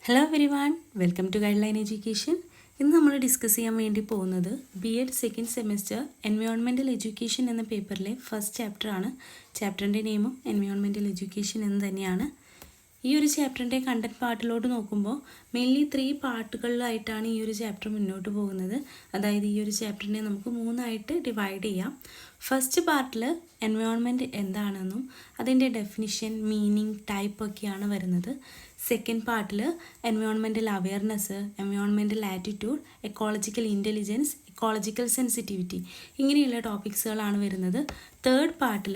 Hello everyone, welcome to guide line education. ഇന്ന് നമ്മൾ discuss ചെയ്യാൻ വേണ്ടി പോകുന്നത് B.Ed second semester environmental education എന്ന പേപ്പറിലെ ഫസ്റ്റ് ചാപ്റ്ററാണ്. ചാപ്റ്ററിൻ്റെ നെയിമും എൻവയോൺമെൻറ്റൽ എഡ്യൂക്കേഷൻ എന്ന് തന്നെയാണ്. ഈ ഒരു ചാപ്റ്ററിൻ്റെ കണ്ടൻറ് പാർട്ടിലോട്ട് നോക്കുമ്പോൾ മെയിൻലി 3 പാർട്ടുകളിലായിട്ടാണ് ഈ ഒരു ചാപ്റ്റർ മുന്നോട്ട് പോകുന്നത്. അതായത് ഈ ഒരു ചാപ്റ്ററിനെ നമുക്ക് 3ആയിട്ട് ഡിവൈഡ് ചെയ്യാം. ഫസ്റ്റ് പാർട്ടിൽ എൻവയോൺമെൻറ്റ് എന്താണെന്നും അതിൻ്റെ ഡെഫിനിഷൻ, മീനിങ്, ടൈപ്പ് ഒക്കെയാണ് വരുന്നത്. സെക്കൻഡ് പാർട്ടിൽ environmental awareness, environmental attitude, ecological intelligence, ecological sensitivity ഇങ്ങനെയുള്ള ടോപ്പിക്സുകളാണ് വരുന്നത്. തേർഡ് പാർട്ടിൽ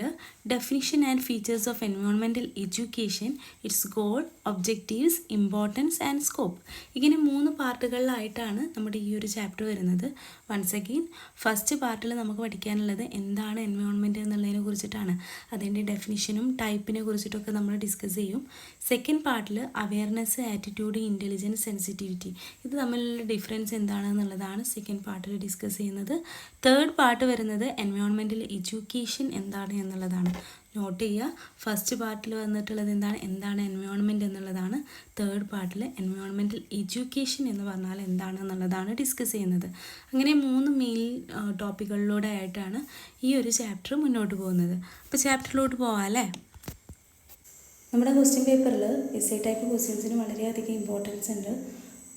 definition and features of environmental education, it's goal, objectives, importance and scope. ഇങ്ങനെ 3 പാർട്ടുകളിലായിട്ടാണ് നമ്മുടെ ഈ ഒരു ചാപ്റ്റർ വരുന്നത്. വൺസ് അഗെയിൻ ഫസ്റ്റ് പാർട്ടിൽ നമുക്ക് പഠിക്കാനുള്ളത് എന്താണ് എൻവയോൺമെൻറ്റ് എന്നുള്ളതിനെ കുറിച്ചിട്ടാണ്. അതിൻ്റെ ഡെഫിനിഷനും ടൈപ്പിനെ കുറിച്ചിട്ടൊക്കെ നമ്മൾ ഡിസ്കസ് ചെയ്യും. സെക്കൻഡ് പാർട്ടിൽ അവെയർനെസ്, ആറ്റിറ്റ്യൂഡ്, ഇൻ്റലിജൻസ്, സെൻസിറ്റിവിറ്റി ഇത് തമ്മിലുള്ള ഡിഫറൻസ് എന്താണെന്നുള്ളതാണ് സെക്കൻഡ് പാർട്ടിൽ ഡിസ്കസ് ചെയ്യുന്നത്. തേർഡ് പാർട്ട് വരുന്നത് എൻവയോൺമെൻറ്റൽ എഡ്യൂക്കേഷൻ എന്താണ് എന്നുള്ളതാണ്. നോട്ട് ചെയ്യുക, ഫസ്റ്റ് പാർട്ടിൽ വന്നിട്ടുള്ളത് എന്താണ് എൻവയോൺമെൻറ്റ് എന്നുള്ളതാണ്. തേർഡ് പാർട്ടിൽ എൻവയോൺമെൻറ്റൽ എഡ്യൂക്കേഷൻ എന്ന് പറഞ്ഞാൽ എന്താണെന്നുള്ളതാണ് ഡിസ്കസ് ചെയ്യുന്നത്. അങ്ങനെ 3 മെയിൻ ടോപ്പിക്കുകളിലൂടെ ആയിട്ടാണ് ഈ ഒരു ചാപ്റ്റർ മുന്നോട്ട് പോകുന്നത്. അപ്പോൾ ചാപ്റ്ററിലോട്ട് പോകാം അല്ലേ. നമ്മുടെ ക്വസ്റ്റ്യൻ പേപ്പറിൽ എസ് എ ടൈപ്പ് ക്വസ്റ്റ്യൻസിന് വളരെയധികം ഇമ്പോർട്ടൻസ് ഉണ്ട്.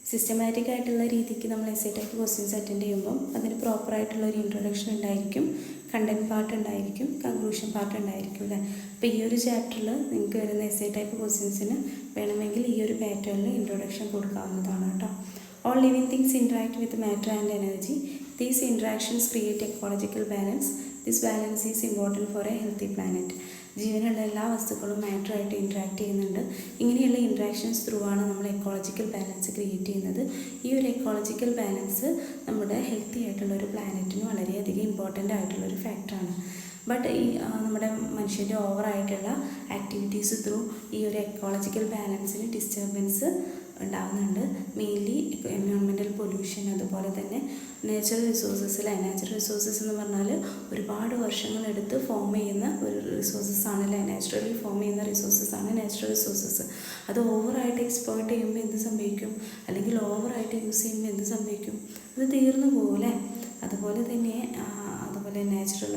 സിസ്റ്റമാറ്റിക് ആയിട്ടുള്ള രീതിക്ക് നമ്മൾ S A type questions attend ചെയ്യുമ്പം അതിന് പ്രോപ്പറായിട്ടുള്ള ഒരു ഇൻട്രൊഡക്ഷൻ ഉണ്ടായിരിക്കും, കണ്ടൻറ് പാർട്ട് ഉണ്ടായിരിക്കും, കൺക്ലൂഷൻ പാർട്ട് ഉണ്ടായിരിക്കും അല്ലേ. അപ്പോൾ ഈ ഒരു ചാപ്റ്ററിൽ നിങ്ങൾക്ക് വരുന്ന എസ് എ ടൈപ്പ് ക്വസ്റ്റ്യൻസിന് വേണമെങ്കിൽ ഈ ഒരു പാറ്റേണിൽ ഇൻട്രൊഡക്ഷൻ കൊടുക്കാവുന്നതാണ് കേട്ടോ. All living things interact with matter and energy. These interactions create ecological balance. This balance is important for A healthy planet. ജീവനുള്ള എല്ലാ വസ്തുക്കളും മാറ്ററായിട്ട് ഇൻട്രാക്ട് ചെയ്യുന്നുണ്ട്. ഇങ്ങനെയുള്ള ഇൻട്രാക്ഷൻസ് ത്രൂ ആണ് നമ്മൾ എക്കോളജിക്കൽ ബാലൻസ് ക്രിയേറ്റ് ചെയ്യുന്നത്. ഈ ഒരു എക്കോളജിക്കൽ ബാലൻസ് നമ്മുടെ ഹെൽത്തി ആയിട്ടുള്ള ഒരു പ്ലാനറ്റിന് വളരെയധികം ഇമ്പോർട്ടൻ്റ് ആയിട്ടുള്ളൊരു ഫാക്ടറാണ്. ബട്ട് ഈ നമ്മുടെ മനുഷ്യൻ്റെ ഓവറായിട്ടുള്ള ആക്ടിവിറ്റീസ് ത്രൂ ഈ ഒരു എക്കോളജിക്കൽ ബാലൻസിന് ഡിസ്റ്റർബൻസ് ഉണ്ടാകുന്നുണ്ട്. മെയിൻലി എൻവയോൺമെൻറ്റൽ പൊല്യൂഷൻ, അതുപോലെ തന്നെ നാച്ചുറൽ റിസോഴ്സസ് എന്ന് പറഞ്ഞാൽ ഒരുപാട് വർഷങ്ങളെടുത്ത് ഫോം ചെയ്യുന്ന ഒരു റിസോഴ്സസ് ആണല്ലേ. നാച്ചുറലി ഫോം ചെയ്യുന്ന റിസോഴ്സസ് ആണ് നാച്ചുറൽ റിസോഴ്സസ്. അത് ഓവറായിട്ട് എക്സ്പ്ലോയിറ്റ് ചെയ്യുമ്പോൾ എന്ത് സംഭവിക്കും, അല്ലെങ്കിൽ ഓവറായിട്ട് യൂസ് ചെയ്യുമ്പോൾ എന്ത് സംഭവിക്കും, അത് തീർന്നു പോകൂലേ. അതുപോലെ തന്നെ നാച്ചുറൽ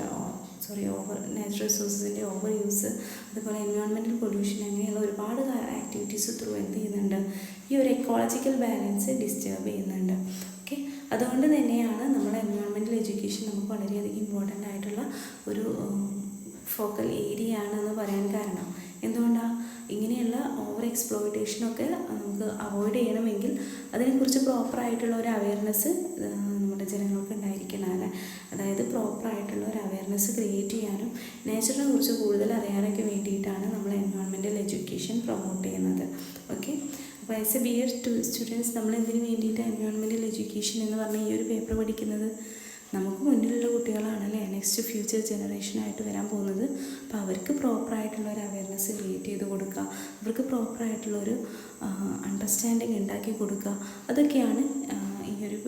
റിസോഴ്സസിൻ്റെ ഓവർ യൂസ്, അതുപോലെ എൻവയോൺമെൻറ്റൽ പൊല്യൂഷൻ, അങ്ങനെയുള്ള ഒരുപാട് ആക്ടിവിറ്റീസ് ത്രൂ എന്ത് ചെയ്യുന്നുണ്ട്, ഈ ഒരു എക്കോളജിക്കൽ ബാലൻസ് ഡിസ്റ്റർബ് ചെയ്യുന്നുണ്ട്. ഓക്കെ, അതുകൊണ്ട് തന്നെയാണ് നമ്മുടെ എൻവയോൺമെൻറ്റൽ എഡ്യൂക്കേഷൻ നമുക്ക് വളരെയധികം ഇമ്പോർട്ടൻ്റ് ആയിട്ടുള്ള ഒരു ഫോക്കൽ ഏരിയ ആണെന്ന് പറയാൻ കാരണം. എന്തുകൊണ്ടാണ്? ഇങ്ങനെയുള്ള ഓവർ എക്സ്പ്ലോയിറ്റേഷനൊക്കെ നമുക്ക് അവോയ്ഡ് ചെയ്യണമെങ്കിൽ അതിനെക്കുറിച്ച് പ്രോപ്പറായിട്ടുള്ള ഒരു അവെയർനെസ് നമ്മുടെ ജനങ്ങൾക്ക് ഉണ്ടായിരിക്കണം അല്ലേ. അതായത് പ്രോപ്പറായിട്ടുള്ള ഒരു അവെയർനെസ് ക്രിയേറ്റ് ചെയ്യാനും നേച്ചറിനെ കുറിച്ച് കൂടുതൽ അറിയാനൊക്കെ വേണ്ടിയിട്ടാണ് നമ്മൾ എൻവയോൺമെൻറ്റൽ എഡ്യൂക്കേഷൻ പ്രൊമോട്ട് ചെയ്യുന്നത്. ഓക്കെ, അപ്പോൾ ആസ് എ B.Ed സ്റ്റുഡൻസ് നമ്മൾ എന്തിനു വേണ്ടിയിട്ട് എൻവയോൺമെൻറ്റൽ എഡ്യൂക്കേഷൻ എന്ന് പറഞ്ഞ ഈ ഒരു പേപ്പർ പഠിക്കുന്നത്? നമുക്ക് മുന്നിലുള്ള കുട്ടികളാണല്ലേ നെക്സ്റ്റ് ഫ്യൂച്ചർ ജനറേഷനായിട്ട് വരാൻ പോകുന്നത്. അപ്പോൾ അവർക്ക് പ്രോപ്പറായിട്ടുള്ള ഒരു അവെയർനെസ് ക്രിയേറ്റ് ചെയ്ത് കൊടുക്കുക, അവർക്ക് പ്രോപ്പറായിട്ടുള്ളൊരു അണ്ടർസ്റ്റാൻഡിങ് ഉണ്ടാക്കി കൊടുക്കുക. അതൊക്കെയാണ് ഈ ഒരു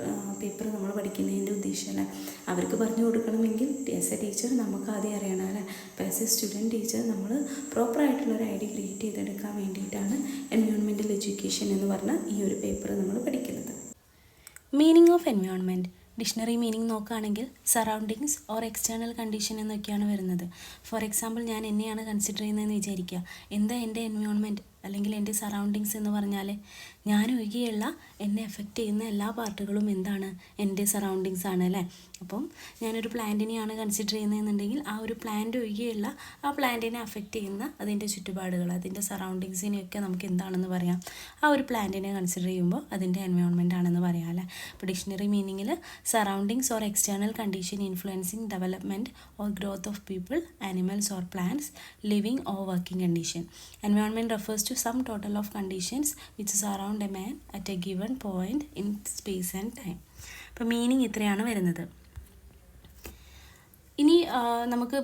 പേപ്പർ നമ്മൾ പഠിക്കുന്നതിൻ്റെ ഉദ്ദേശം അല്ലേ. അവർക്ക് പറഞ്ഞു കൊടുക്കണമെങ്കിൽ ആസ് എ ടീച്ചർ നമുക്ക് ആദ്യം അറിയണം അല്ലേ. അപ്പോൾ ആസ് എ സ്റ്റുഡൻറ്റ് ടീച്ചർ നമ്മൾ പ്രോപ്പറായിട്ടുള്ളൊരു ഐഡിയ ക്രിയേറ്റ് ചെയ്തെടുക്കാൻ വേണ്ടിയിട്ടാണ് എൻവയോൺമെൻറ്റൽ എഡ്യൂക്കേഷൻ എന്ന് പറഞ്ഞ ഈ ഒരു പേപ്പർ നമ്മൾ പഠിക്കുന്നത്. Meaning of environment. Dictionary meaning നോക്കുകയാണെങ്കിൽ സറൗണ്ടിങ്സ് ഓർ എക്സ്റ്റേണൽ കണ്ടീഷൻ എന്നൊക്കെയാണ് വരുന്നത്. ഫോർ എക്സാമ്പിൾ, ഞാൻ എന്നെയാണ് കൺസിഡർ ചെയ്യുന്നതെന്ന് വിചാരിക്കുക. എന്താ എൻ്റെ എൻവയോൺമെൻറ്റ് അല്ലെങ്കിൽ എൻ്റെ സറൗണ്ടിങ്സ് എന്ന് പറഞ്ഞാൽ ഞാൻ ഒഴികെയുള്ള എന്നെ എഫക്റ്റ് ചെയ്യുന്ന എല്ലാ പാർട്ടുകളും എന്താണ്, എൻ്റെ സറൗണ്ടിങ്സ് ആണ് അല്ലേ. അപ്പം ഞാനൊരു പ്ലാന്റിനെയാണ് കൺസിഡർ ചെയ്യുന്നതെന്നുണ്ടെങ്കിൽ ആ ഒരു പ്ലാന്റ് ഒഴികെയുള്ള ആ പ്ലാന്റിനെ അഫക്റ്റ് ചെയ്യുന്ന അതിൻ്റെ ചുറ്റുപാടുകൾ, അതിൻ്റെ സറൗണ്ടിങ്സിനെയൊക്കെ നമുക്ക് എന്താണെന്ന് പറയാം, ആ ഒരു പ്ലാന്റിനെ കൺസിഡർ ചെയ്യുമ്പോൾ അതിൻ്റെ എൻവയോൺമെൻറ്റ് ആണെന്ന് പറയാം അല്ലേ. അപ്പോൾ ഡിക്ഷണറി മീനിങ്ങിൽ surroundings or external condition influencing development or growth of people, animals or plants, living or working condition. Environment refers to some total of conditions which surround a man at a given point in space and time. അപ്പോൾ meaning ഇത്രയാണ് വരുന്നത്. ഇനി നമുക്ക്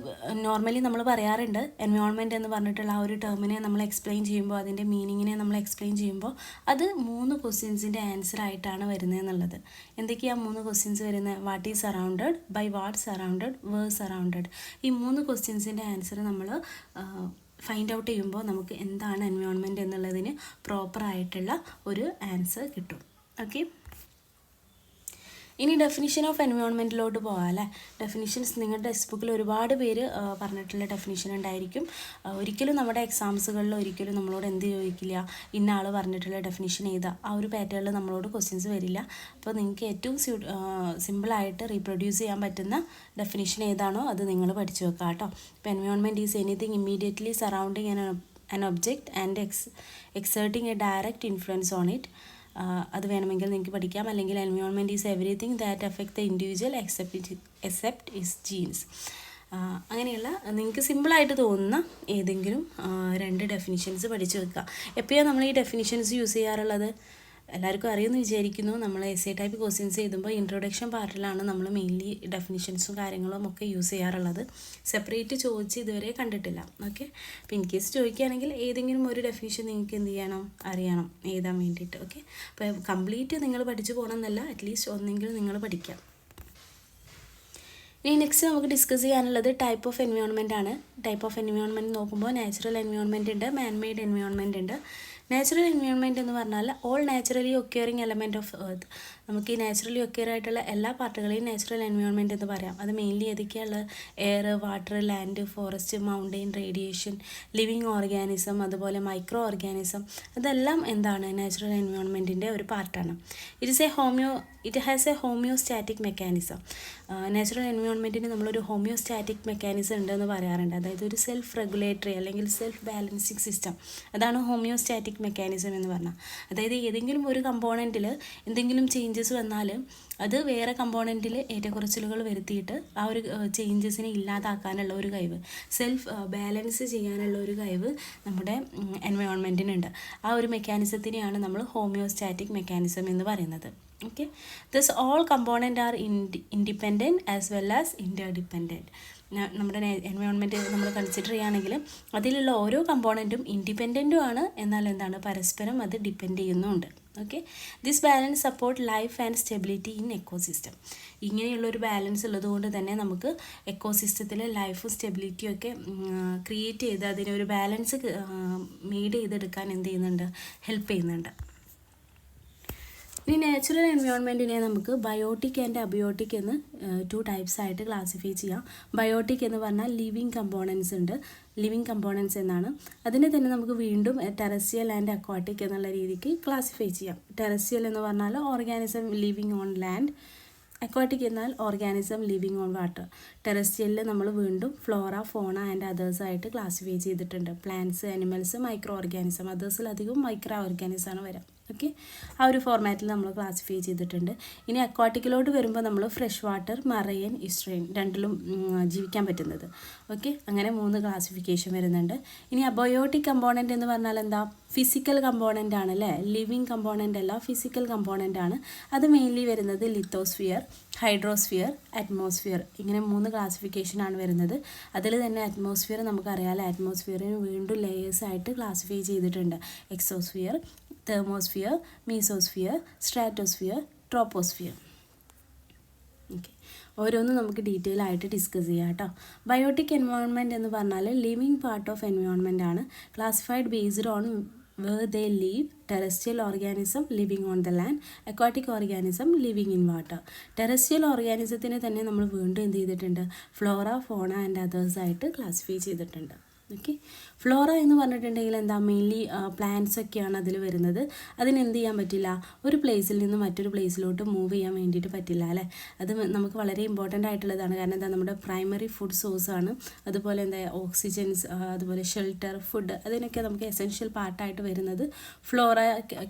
normally നമ്മൾ പറയാറുണ്ട് environment എന്ന് പറഞ്ഞിട്ടുള്ള ആ ഒരു ടേമിനെ നമ്മൾ എക്സ്പ്ലെയിൻ ചെയ്യുമ്പോൾ, അതിൻ്റെ മീനിങ്ങിനെ നമ്മൾ എക്സ്പ്ലെയിൻ ചെയ്യുമ്പോൾ അത് 3 ക്വസ്റ്റ്യൻസിൻ്റെ ആൻസർ ആയിട്ടാണ് വരുന്നത് എന്നുള്ളത്. എന്തൊക്കെയാണ് 3 ക്വസ്റ്റ്യൻസ് വരുന്നത്? What is surrounded, by what surrounded, where surrounded. ഈ 3 ക്വസ്റ്റ്യൻസിൻ്റെ ആൻസർ നമ്മൾ ഫൈൻഡ് ഔട്ട് ചെയ്യുമ്പോൾ നമുക്ക് എന്താണ് എൻവയോൺമെൻറ്റ് എന്നുള്ളതിന് പ്രോപ്പറായിട്ടുള്ള ഒരു ആൻസർ കിട്ടും. ഓക്കെ, ഇനി ഡെഫിനിഷൻ ഓഫ് എൻവയോൺമെൻറ്റിലോട്ട് പോകാം അല്ലേ. ഡെഫിനിഷൻസ് നിങ്ങളുടെ ടെക്സ്റ്റ് ബുക്കിൽ ഒരുപാട് പേര് പറഞ്ഞിട്ടുള്ള ഡെഫിനിഷൻ ഉണ്ടായിരിക്കും. ഒരിക്കലും നമ്മുടെ എക്സാംസുകളിൽ ഒരിക്കലും നമ്മളോട് എന്ത് ചോദിക്കില്ല, ഇന്ന ആൾ പറഞ്ഞിട്ടുള്ള ഡെഫിനിഷൻ ഏതാ, ആ ഒരു പാറ്റേണിൽ നമ്മളോട് ക്വസ്റ്റ്യൻസ് വരില്ല. അപ്പോൾ നിങ്ങൾക്ക് ഏറ്റവും സിമ്പിളായിട്ട് റീപ്രൊഡ്യൂസ് ചെയ്യാൻ പറ്റുന്ന ഡെഫിനിഷൻ ഏതാണോ അത് നിങ്ങൾ പഠിച്ചു വെക്കുക കേട്ടോ. ഇപ്പോൾ environment is anything immediately surrounding an object and exerting a direct influence on it. അത് വേണമെങ്കിൽ നിങ്ങൾക്ക് പഠിക്കാം. അല്ലെങ്കിൽ environment is everything that affect the individual except is genes. അങ്ങനെയുള്ള നിങ്ങൾക്ക് സിമ്പിളായിട്ട് തോന്നുന്ന ഏതെങ്കിലും 2 ഡെഫിനിഷൻസ് പഠിച്ചു വെക്കുക. എപ്പോഴാണ് നമ്മൾ ഈ ഡെഫിനിഷൻസ് യൂസ് ചെയ്യാറുള്ളത്? എല്ലാവർക്കും അറിയുമെന്ന് വിചാരിക്കുന്നു. നമ്മൾ എസ്സേ ടൈപ്പ് ക്വസ്റ്റ്യൻസ് എഴുതുമ്പോൾ ഇൻട്രൊഡക്ഷൻ പാർട്ടിലാണ് നമ്മൾ മെയിൻലി ഡെഫിനിഷൻസും കാര്യങ്ങളും ഒക്കെ യൂസ് ചെയ്യാറുള്ളത്. സെപ്പറേറ്റ് ചോദിച്ച് ഇതുവരെ കണ്ടിട്ടില്ല. ഓക്കെ, അപ്പോൾ ഇൻ കേസ് ചോദിക്കുകയാണെങ്കിൽ ഏതെങ്കിലും ഒരു ഡെഫിനിഷൻ നിങ്ങൾക്ക് എന്ത് ചെയ്യണം, അറിയണം എഴുതാൻ വേണ്ടിയിട്ട്. ഓക്കെ, അപ്പോൾ കംപ്ലീറ്റ് നിങ്ങൾ പഠിച്ചു പോകണം എന്നല്ല, അറ്റ്ലീസ്റ്റ് ഒന്നെങ്കിലും നിങ്ങൾ പഠിക്കാം. ഇനി നെക്സ്റ്റ് നമുക്ക് ഡിസ്കസ് ചെയ്യാനുള്ളത് ടൈപ്പ് ഓഫ് എൻവയോൺമെൻറ്റ് ആണ്. ടൈപ്പ് ഓഫ് എൻവയോൺമെൻറ്റ് നോക്കുമ്പോൾ നാച്ചുറൽ എൻവയോൺമെൻറ്റ് ഉണ്ട്, മാൻ മെയ്ഡ് എൻവയോൺമെൻറ്റ് ഉണ്ട്. നാച്ചുറൽ എൻവയോൺമെൻറ്റ് എന്ന് പറഞ്ഞാൽ all naturally occurring element of earth. നമുക്ക് ഈ നാച്ചുറലി ഒക്കെയർ ആയിട്ടുള്ള എല്ലാ പാർട്ടുകളെയും നാച്ചുറൽ എൻവയോൺമെൻറ്റ് എന്ന് പറയാം. അത് മെയിൻലി ഏതൊക്കെയുള്ള air, water, land, forest, mountain, radiation, living organism, അതുപോലെ മൈക്രോ ഓർഗാനിസം, അതെല്ലാം എന്താണ് നാച്ചുറൽ എൻവയോൺമെൻറ്റിൻ്റെ ഒരു പാർട്ടാണ്. It has a homeostatic mechanism. Natural എൻവയോൺമെൻറ്റിന് നമ്മളൊരു ഹോമിയോസ്റ്റാറ്റിക് മെക്കാനിസം ഉണ്ടെന്ന് പറയാറുണ്ട്. അതായത് ഒരു സെൽഫ് റെഗുലേറ്ററി അല്ലെങ്കിൽ സെൽഫ് ബാലൻസിങ് സിസ്റ്റം, അതാണ് ഹോമിയോസ്റ്റാറ്റിക് മെക്കാനിസം എന്ന് പറഞ്ഞാൽ. അതായത് ഏതെങ്കിലും ഒരു കമ്പോണൻറ്റിൽ എന്തെങ്കിലും ചേഞ്ചസ് വന്നാൽ അത് വേറെ കമ്പോണൻറ്റിൽ ഏറ്റക്കുറച്ചിലുകൾ വരുത്തിയിട്ട് ആ ഒരു ചേഞ്ചസിനെ ഇല്ലാതാക്കാനുള്ള ഒരു കഴിവ്, സെൽഫ് ബാലൻസ് ചെയ്യാനുള്ള ഒരു കഴിവ് നമ്മുടെ എൻവയോൺമെൻറ്റിനുണ്ട്. ആ ഒരു മെക്കാനിസത്തിനെയാണ് നമ്മൾ ഹോമിയോസ്റ്റാറ്റിക് മെക്കാനിസം എന്ന് പറയുന്നത്. Okay, this all component are independent as well as interdependent. നമ്മുടെ എൻവയോൺമെൻറ്റ് നമ്മൾ കൺസിഡർ ചെയ്യുകയാണെങ്കിൽ അതിലുള്ള ഓരോ കമ്പോണൻറ്റും ഇൻഡിപെൻഡൻറ്റും ആണ്, എന്നാൽ എന്താണ് പരസ്പരം അത് ഡിപ്പെൻഡ് ചെയ്യുന്നുമുണ്ട്. Okay, this balance support life and stability in ecosystem. ഇങ്ങനെയുള്ളൊരു ബാലൻസ് ഉള്ളതുകൊണ്ട് തന്നെ നമുക്ക് എക്കോസിസ്റ്റത്തിൽ ലൈഫും സ്റ്റെബിലിറ്റിയും ഒക്കെ ക്രിയേറ്റ് ചെയ്ത് അതിനൊരു ബാലൻസ് മെയ്ഡ് ചെയ്തെടുക്കാൻ എന്ത് ചെയ്യുന്നുണ്ട്, ഹെൽപ്പ് ചെയ്യുന്നുണ്ട്. ഇനി നാച്ചുറൽ എൻവയോൺമെൻറ്റിനെ നമുക്ക് ബയോട്ടിക് ആൻഡ് അബയോട്ടിക് എന്ന് 2 ടൈപ്സ് ആയിട്ട് ക്ലാസിഫൈ ചെയ്യാം. ബയോട്ടിക് എന്ന് പറഞ്ഞാൽ ലിവിങ് കമ്പോണൻസ് ഉണ്ട്, ലിവിങ് കമ്പോണൻസ് എന്നാണ്. അതിനെ തന്നെ നമുക്ക് വീണ്ടും ടെറസ്ട്രിയൽ ആൻഡ് അക്വാട്ടിക് എന്നുള്ള രീതിക്ക് ക്ലാസിഫൈ ചെയ്യാം. ടെറസ്ട്രിയൽ എന്ന് പറഞ്ഞാൽ organism living on land, aquatic എന്നാൽ ഓർഗാനിസം ലിവിങ് ഓൺ വാട്ടർ. ടെറസ്ട്രിയലിൽ നമ്മൾ വീണ്ടും ഫ്ലോറ, ഫോണ ആൻഡ് അതേഴ്സ് ആയിട്ട് ക്ലാസിഫൈ ചെയ്തിട്ടുണ്ട്. Plants, animals, micro organism. അതേഴ്സിൽ അധികം മൈക്രോ ഓർഗാനിസമാണ് വരാം. ഓക്കെ, ആ ഒരു ഫോർമാറ്റിൽ നമ്മൾ ക്ലാസിഫൈ ചെയ്തിട്ടുണ്ട്. ഇനി അക്വാട്ടിക്കിലോട്ട് വരുമ്പോൾ നമ്മൾ ഫ്രഷ് വാട്ടർ, മറൈൻ, ഇസ്ട്രെയിൻ രണ്ടിലും ജീവിക്കാൻ പറ്റുന്നത്. ഓക്കെ, അങ്ങനെ 3 ക്ലാസിഫിക്കേഷൻ വരുന്നുണ്ട്. ഇനി അബയോട്ടിക് കമ്പോണൻറ്റ് എന്ന് പറഞ്ഞാൽ എന്താ, ഫിസിക്കൽ കമ്പോണൻ്റ് ആണ് അല്ലേ, ലിവിങ് കമ്പോണൻ്റ് അല്ല, ഫിസിക്കൽ കമ്പോണൻ്റ് ആണ്. അത് മെയിൻലി വരുന്നത് ലിത്തോസ്ഫിയർ, ഹൈഡ്രോസ്ഫിയർ, അറ്റ്മോസ്ഫിയർ, ഇങ്ങനെ 3 ക്ലാസിഫിക്കേഷനാണ് വരുന്നത്. അതിൽ തന്നെ അറ്റ്മോസ്ഫിയർ നമുക്കറിയാമല്ലോ, അറ്റ്മോസ്ഫിയറിന് വീണ്ടും ലെയേഴ്സായിട്ട് ക്ലാസിഫൈ ചെയ്തിട്ടുണ്ട്. Exosphere, thermosphere, mesosphere, stratosphere, troposphere. Okay, ഓരോന്നും നമുക്ക് ഡീറ്റെയിൽ ആയിട്ട് ഡിസ്കസ് ചെയ്യാം കേട്ടോ. ബയോട്ടിക് എൻവയോൺമെൻറ്റ് എന്ന് പറഞ്ഞാൽ ലിവിങ് പാർട്ട് ഓഫ് എൻവയോൺമെൻറ്റ് ആണ്. Classified based on where they live. Terrestrial organism living on the land, aquatic organism living in water. Terrestrial ഓർഗാനിസത്തിനെ തന്നെ നമ്മൾ വീണ്ടും എന്ത് ചെയ്തിട്ടുണ്ട്, ഫ്ലോറ, ഫോണ ആൻഡ് അതേഴ്സ് ആയിട്ട് ക്ലാസിഫൈ ചെയ്തിട്ടുണ്ട്. ഓക്കെ, ഫ്ലോറ എന്ന് പറഞ്ഞിട്ടുണ്ടെങ്കിൽ എന്താ, മെയിൻലി പ്ലാന്റ്സ് ഒക്കെയാണ് അതിൽ വരുന്നത്. അതിനെന്ത് ചെയ്യാൻ പറ്റില്ല, ഒരു പ്ലേസിൽ നിന്ന് മറ്റൊരു പ്ലേസിലോട്ട് മൂവ് ചെയ്യാൻ വേണ്ടിയിട്ട് പറ്റില്ല അല്ലേ. അത് നമുക്ക് വളരെ ഇമ്പോർട്ടൻ്റ് ആയിട്ടുള്ളതാണ്. കാരണം എന്താ, നമ്മുടെ പ്രൈമറി ഫുഡ് സോഴ്സാണ്. അതുപോലെ എന്താ, ഓക്സിജൻസ്, അതുപോലെ ഷെൽട്ടർ, ഫുഡ്, അതിനൊക്കെ നമുക്ക് എസെൻഷ്യൽ പാർട്ടായിട്ട് വരുന്നത് ഫ്ലോറ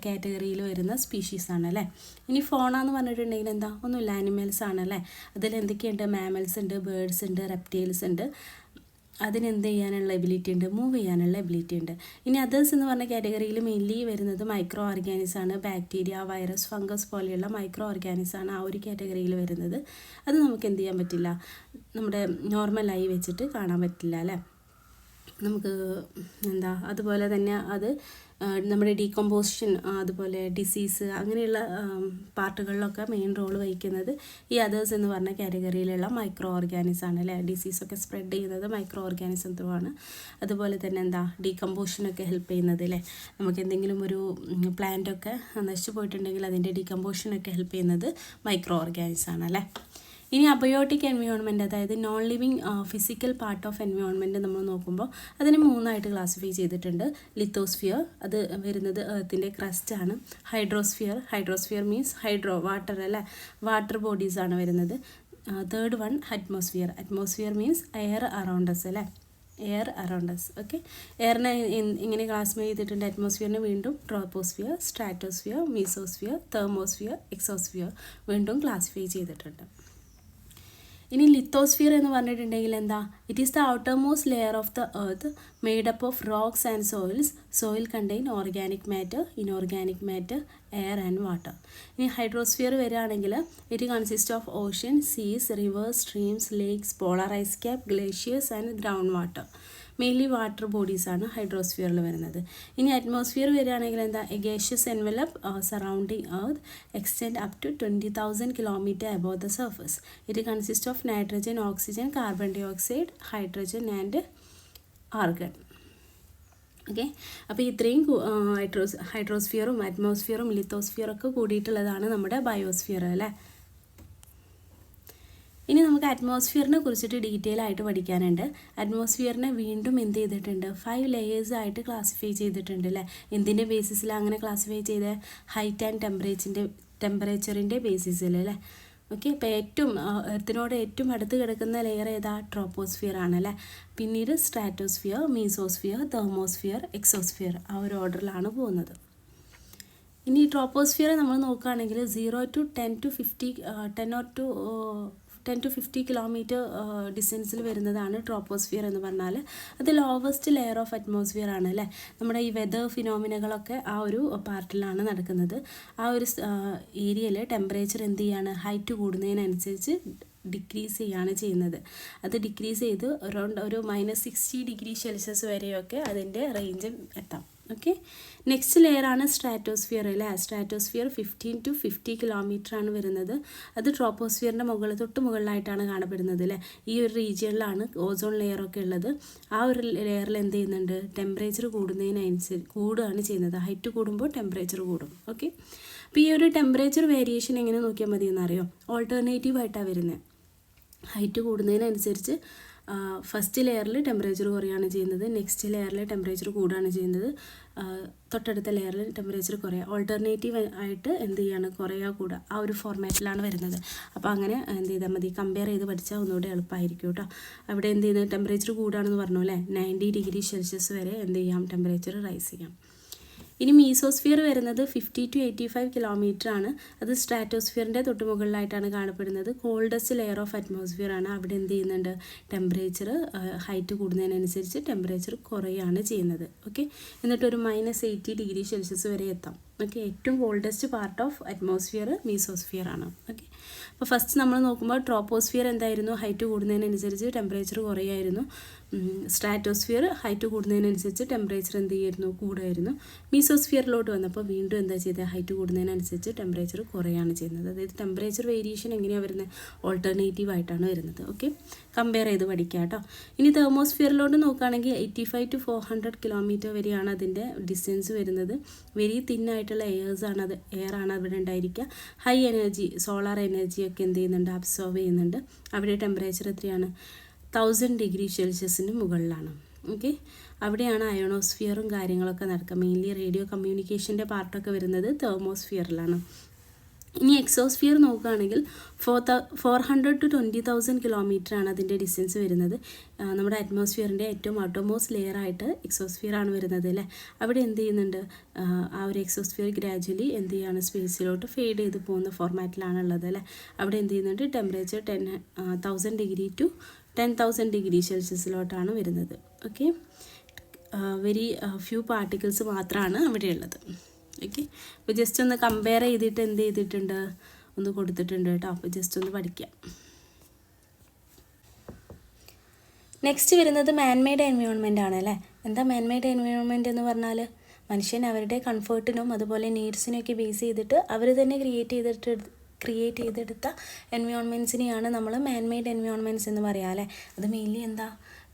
കാറ്റഗറിയിൽ വരുന്ന സ്പീഷീസാണ് അല്ലേ. ഇനി ഫോണ എന്ന് പറഞ്ഞിട്ടുണ്ടെങ്കിൽ എന്താ, ഒന്നുമില്ല, ആനിമൽസ് ആണ് അല്ലേ. അതിൽ എന്തൊക്കെയുണ്ട്, മാമൽസ് ഉണ്ട്, ബേർഡ്സ് ഉണ്ട്, റെപ്റ്റൈൽസ് ഉണ്ട്. അതിനെന്ത് ചെയ്യാനുള്ള എബിലിറ്റി ഉണ്ട്, മൂവ് ചെയ്യാനുള്ള എബിലിറ്റി ഉണ്ട്. ഇനി അതേഴ്സ് എന്ന് പറഞ്ഞ കാറ്റഗറിയിൽ മെയിൻലി വരുന്നത് മൈക്രോ ഓർഗാനിസം ആണ്. ബാക്ടീരിയ, വൈറസ്, ഫംഗസ് പോലെയുള്ള മൈക്രോ ഓർഗാനിസം ആണ് ആ ഒരു കാറ്റഗറിയിൽ വരുന്നത്. അത് നമുക്ക് എന്ത് ചെയ്യാൻ പറ്റില്ല, നമ്മുടെ നോർമലായി വെച്ചിട്ട് കാണാൻ പറ്റില്ല അല്ലേ. നമുക്ക് അതുപോലെ തന്നെ അത് നമ്മുടെ ഡീകമ്പോസിഷൻ, അതുപോലെ ഡിസീസ്, അങ്ങനെയുള്ള പാർട്ടുകളിലൊക്കെ മെയിൻ റോൾ വഹിക്കുന്നത് ഈ അതേഴ്സ് എന്ന് പറഞ്ഞ കാറ്റഗറിയിലുള്ള മൈക്രോ ഓർഗാനിസം ആണ് അല്ലേ. ഡിസീസൊക്കെ സ്പ്രെഡ് ചെയ്യുന്നത് മൈക്രോ ഓർഗാനിസം ത്രൂ ആണ്. അതുപോലെ തന്നെ ഡീകമ്പോഷനൊക്കെ ഹെൽപ്പ് ചെയ്യുന്നത് അല്ലേ. നമുക്ക് എന്തെങ്കിലും ഒരു പ്ലാന്റൊക്കെ നശിച്ചു പോയിട്ടുണ്ടെങ്കിൽ അതിൻ്റെ ഡീകമ്പോഷനൊക്കെ ഹെൽപ്പ് ചെയ്യുന്നത് മൈക്രോ ഓർഗാനിസം ആണ് അല്ലേ. ഇനി അബയോട്ടിക് എൻവയോൺമെൻറ്റ്, അതായത് non living physical part of environment നമ്മൾ നോക്കുമ്പോൾ അതിനെ 3ആയിട്ട് ക്ലാസിഫൈ ചെയ്തിട്ടുണ്ട്. ലിത്തോസ്ഫിയർ, അത് വരുന്നത് എർത്തിൻ്റെ ക്രസ്റ്റ് ആണ്. ഹൈഡ്രോസ്ഫിയർ മീൻസ് വാട്ടർ അല്ലേ, വാട്ടർ ബോഡീസ് ആണ് വരുന്നത്. Third one atmosphere means air around us അല്ലേ, എയർ അറൗണ്ട് അസ്. ഓക്കെ, എയറിനെ ഇങ്ങനെ ക്ലാസിഫൈ ചെയ്തിട്ടുണ്ട്. അറ്റ്മോസ്ഫിയറിനെ വീണ്ടും troposphere, stratosphere, mesosphere, thermosphere, exosphere വീണ്ടും ക്ലാസിഫൈ ചെയ്തിട്ടുണ്ട്. ഇനി ലിത്തോസ്ഫിയർ എന്ന് പറഞ്ഞിട്ടുണ്ടെങ്കിൽ it is the outermost layer of the earth made up of rocks and soil contain organic matter, inorganic matter, air and water. ഇനി hydrosphere വരികയാണെങ്കിൽ it consist of ocean, seas, rivers, streams, lakes, polar ice cap, glaciers and ground water. Mainly water ബോഡീസാണ് ഹൈഡ്രോസ്ഫിയറിൽ വരുന്നത്. ഇനി atmosphere വരികയാണെങ്കിൽ a gaseous envelope surrounding earth extend up to 20,000 kilometre above the surface. It consist of nitrogen, oxygen, carbon dye oxide, hydrogen and argon. Okay, അപ്പോൾ ഇത്രയും ഹൈഡ്രോസ്ഫിയറും അറ്റ്മോസ്ഫിയറും ലിത്തോസ്ഫിയറൊക്കെ കൂടിയിട്ടുള്ളതാണ് നമ്മുടെ biosphere അല്ലേ. ഇനി നമുക്ക് അറ്റ്മോസ്ഫിയറിനെ കുറിച്ചിട്ട് ഡീറ്റെയിൽ ആയിട്ട് പഠിക്കാനുണ്ട്. അറ്റ്മോസ്ഫിയറിനെ വീണ്ടും എന്ത് ചെയ്തിട്ടുണ്ട്, 5 ലെയേഴ്സ് ആയിട്ട് ക്ലാസിഫൈ ചെയ്തിട്ടുണ്ട് അല്ലേ. എന്തിൻ്റെ ബേസിസിലാണ് അങ്ങനെ ക്ലാസിഫൈ ചെയ്ത്, ഹൈറ്റ് ആൻഡ് ടെമ്പറേച്ചറിൻ്റെ ബേസിസിൽ അല്ലേ. ഓക്കെ, ഇപ്പോൾ എർത്തിനോട് ഏറ്റവും അടുത്ത് കിടക്കുന്ന ലെയർ ഏതാ, ട്രോപ്പോസ്ഫിയർ ആണല്ലേ. പിന്നീട് സ്ട്രാറ്റോസ്ഫിയർ, മീസോസ്ഫിയർ, തെർമോസ്ഫിയർ, എക്സോസ്ഫിയർ, ആ ഒരു ഓർഡറിലാണ് പോകുന്നത്. ഇനി ട്രോപ്പോസ്ഫിയർ നമ്മൾ നോക്കുകയാണെങ്കിൽ 0 to 10 to 50 കിലോമീറ്റർ ഡിസ്റ്റൻസിൽ വരുന്നതാണ് ട്രോപ്പോസ്ഫിയർ എന്ന് പറഞ്ഞാൽ. അത് ലോവസ്റ്റ് ലെയർ ഓഫ് അറ്റ്മോസ്ഫിയർ ആണ് അല്ലേ. നമ്മുടെ ഈ വെതർ ഫിനോമിനകളൊക്കെ ആ ഒരു പാർട്ടിലാണ് നടക്കുന്നത്. ആ ഒരു ഏരിയയിൽ ടെമ്പറേച്ചർ എന്ത് ചെയ്യാണ്, ഹൈറ്റ് കൂടുന്നതിനനുസരിച്ച് ഡിക്രീസ് ചെയ്യാണ് ചെയ്യുന്നത്. അത് ഡിക്രീസ് ചെയ്ത് അറൗണ്ട് ഒരു -60 ഡിഗ്രി സെൽഷ്യസ് വരെയൊക്കെ അതിൻ്റെ റേഞ്ച് എത്താം. ഓക്കെ, നെക്സ്റ്റ് ലെയർ ആണ് സ്ട്രാറ്റോസ്ഫിയർ അല്ലേ. സ്ട്രാറ്റോസ്ഫിയർ 15 to 50 കിലോമീറ്റർ ആണ് വരുന്നത്. അത് ട്രോപ്പോസ്ഫിയറിൻ്റെ തൊട്ട് മുകളിലായിട്ടാണ് കാണപ്പെടുന്നത് അല്ലേ. ഈ ഒരു റീജിയനിലാണ് ഓസോൺ ലെയറൊക്കെ ഉള്ളത്. ആ ഒരു ലെയറിൽ എന്ത് ചെയ്യുന്നുണ്ട്, ടെമ്പറേച്ചർ കൂടുകയാണ് ചെയ്യുന്നത്. ഹൈറ്റ് കൂടുമ്പോൾ ടെമ്പറേച്ചർ കൂടും. ഓക്കെ, അപ്പോൾ ഈ ഒരു ടെമ്പറേച്ചർ വേരിയേഷൻ എങ്ങനെ നോക്കിയാൽ മതി എന്നറിയോ, ഓൾട്ടർനേറ്റീവ് ആയിട്ടാണ് വരുന്നത്. ഹൈറ്റ് കൂടുന്നതിനനുസരിച്ച് ഫസ്റ്റ് ലെയറിൽ ടെമ്പറേച്ചർ കുറയാണ് ചെയ്യുന്നത്, നെക്സ്റ്റ് ലെയറിൽ ടെമ്പറേച്ചർ കൂടുകയാണ് ചെയ്യുന്നത്, തൊട്ടടുത്ത ലെയറിൽ ടെമ്പറേച്ചർ കുറയുക. ഓൾട്ടർനേറ്റീവ് ആയിട്ട് എന്ത് ചെയ്യാണ്, കൂടുക, ആ ഒരു ഫോർമാറ്റിലാണ് വരുന്നത്. അപ്പോൾ അങ്ങനെ എന്ത് ചെയ്താൽ മതി, കമ്പയർ ചെയ്ത് പഠിച്ചാൽ ഒന്നുകൂടെ എളുപ്പമായിരിക്കും കേട്ടോ. അവിടെ എന്ത് ചെയ്യുന്നത്, ടെമ്പറേച്ചർ കൂടുകയാണെന്ന് പറഞ്ഞു അല്ലേ. 90 ഡിഗ്രി സെൽഷ്യസ് വരെ എന്ത് ചെയ്യാം, ടെമ്പറേച്ചർ റൈസ് ചെയ്യാം. ഇനി മീസോസ്ഫിയർ വരുന്നത് 50 to 85 കിലോമീറ്റർ ആണ്. അത് സ്ട്രാറ്റോസ്ഫിയറിൻ്റെ തൊട്ട് മുകളിലായിട്ടാണ് കാണപ്പെടുന്നത്. കോൾഡസ്റ്റ് ലെയർ ഓഫ് അറ്റ്മോസ്ഫിയർ ആണ്. അവിടെ എന്ത് ചെയ്യുന്നുണ്ട്, ടെമ്പറേച്ചർ ഹൈറ്റ് കൂടുന്നതിനനുസരിച്ച് ടെമ്പറേച്ചർ കുറയാണ് ചെയ്യുന്നത്. ഓക്കെ, എന്നിട്ടൊരു -80 ഡിഗ്രി സെൽഷ്യസ് വരെ എത്താം. ഓക്കെ, ഏറ്റവും coldest part of atmosphere mesosphere ആണ്. ഓക്കെ, അപ്പോൾ ഫസ്റ്റ് നമ്മൾ നോക്കുമ്പോൾ ട്രോപ്പോസ്ഫിയർ എന്തായിരുന്നു, ഹൈറ്റ് കൂടുന്നതിനനുസരിച്ച് ടെമ്പറേച്ചർ കുറയായിരുന്നു. സ്ട്രാറ്റോസ്ഫിയർ ഹൈറ്റ് കൂടുന്നതിനനുസരിച്ച് ടെമ്പറേച്ചർ എന്ത് ചെയ്യുമായിരുന്നു, കൂടുമായിരുന്നു. മീസോസ്ഫിയറിലോട്ട് വന്നപ്പോൾ വീണ്ടും എന്താ ചെയ്തത്, ഹൈറ്റ് കൂടുന്നതിനനുസരിച്ച് ടെമ്പറേച്ചർ കുറയാണ് ചെയ്യുന്നത്. അതായത് ടെമ്പറേച്ചർ വേരിയേഷൻ എങ്ങനെയാണ് വരുന്നത്, ഓൾട്ടർനേറ്റീവ് ആയിട്ടാണ് വരുന്നത്. ഓക്കെ, കമ്പയർ ചെയ്ത് പഠിക്കുക കേട്ടോ. ഇനി തെർമോസ്ഫിയറിലോട്ട് നോക്കുകയാണെങ്കിൽ 85 to 400 കിലോമീറ്റർ വരെയാണ് അതിൻ്റെ ഡിസ്റ്റൻസ് വരുന്നത്. വെരി തിന്നായിട്ടുള്ള എയർ ആണ് അവിടെ ഉണ്ടായിരിക്കുക. ഹൈ എനർജി, സോളാർ എനർജിയൊക്കെ എന്ത് ചെയ്യുന്നുണ്ട്, അബ്സോർവ് ചെയ്യുന്നുണ്ട്. അവിടെ ടെമ്പറേച്ചർ എത്രയാണ്, 1000 ഡിഗ്രി സെൽഷ്യസിന് മുകളിലാണ്. ഓക്കെ, അവിടെയാണ് അയോണോസ്ഫിയറും കാര്യങ്ങളൊക്കെ നടക്കുക. മെയിൻലി റേഡിയോ കമ്മ്യൂണിക്കേഷൻ്റെ പാർട്ടൊക്കെ വരുന്നത് തെർമോസ്ഫിയറിലാണ്. ഇനി എക്സോസ്ഫിയർ നോക്കുകയാണെങ്കിൽ 400 to 20,000 കിലോമീറ്റർ ആണ് അതിൻ്റെ ഡിസ്റ്റൻസ് വരുന്നത്. നമ്മുടെ അറ്റ്മോസ്ഫിയറിൻ്റെ ഏറ്റവും ഔട്ടർമോസ്റ്റ് ലെയർ ആയിട്ട് എക്സോസ്ഫിയർ ആണ് വരുന്നത് അല്ലേ. അവിടെ എന്ത് ചെയ്യുന്നുണ്ട്, ആ ഒരു എക്സോസ്ഫിയർ ഗ്രാജുവലി എന്ത് ചെയ്യാണ്, സ്പേസിലോട്ട് ഫെയ്ഡ് ചെയ്ത് പോകുന്ന ഫോർമാറ്റിലാണുള്ളത് അല്ലേ. അവിടെ എന്ത് ചെയ്യുന്നുണ്ട്, ടെമ്പറേച്ചർ 1000 ഡിഗ്രി to 10,000 ഡിഗ്രി സെൽഷ്യസിലോട്ടാണ് വരുന്നത്. ഓക്കെ, വെരി ഫ്യൂ പാർട്ടിക്കിൾസ് മാത്രമാണ് അവിടെയുള്ളത്. ഓക്കെ, അപ്പോൾ ജസ്റ്റ് ഒന്ന് കമ്പയർ ചെയ്തിട്ട് എന്ത് ചെയ്തിട്ടുണ്ട്, ഒന്ന് കൊടുത്തിട്ടുണ്ട് കേട്ടോ. അപ്പോൾ ജസ്റ്റ് ഒന്ന് പഠിക്കാം. നെക്സ്റ്റ് വരുന്നത് മാൻമെയ്ഡ് എൻവയോൺമെൻ്റ് ആണ് അല്ലേ. എന്താ മാൻമെയ്ഡ് എൻവയോൺമെൻറ്റ് എന്ന് പറഞ്ഞാൽ മനുഷ്യൻ അവരുടെ കംഫർട്ടിനും അതുപോലെ നീഡ്സിനൊക്കെ ബേസ് ചെയ്തിട്ട് അവർ തന്നെ ക്രിയേറ്റ് ചെയ്തെടുത്ത എൻവയോൺമെൻറ്റ്സിനെയാണ് നമ്മൾ മാൻമെയ്ഡ് എൻവയോൺമെൻറ്റ്സ് എന്ന് പറയുക അല്ലേ. അത് മെയിൻലി എന്താ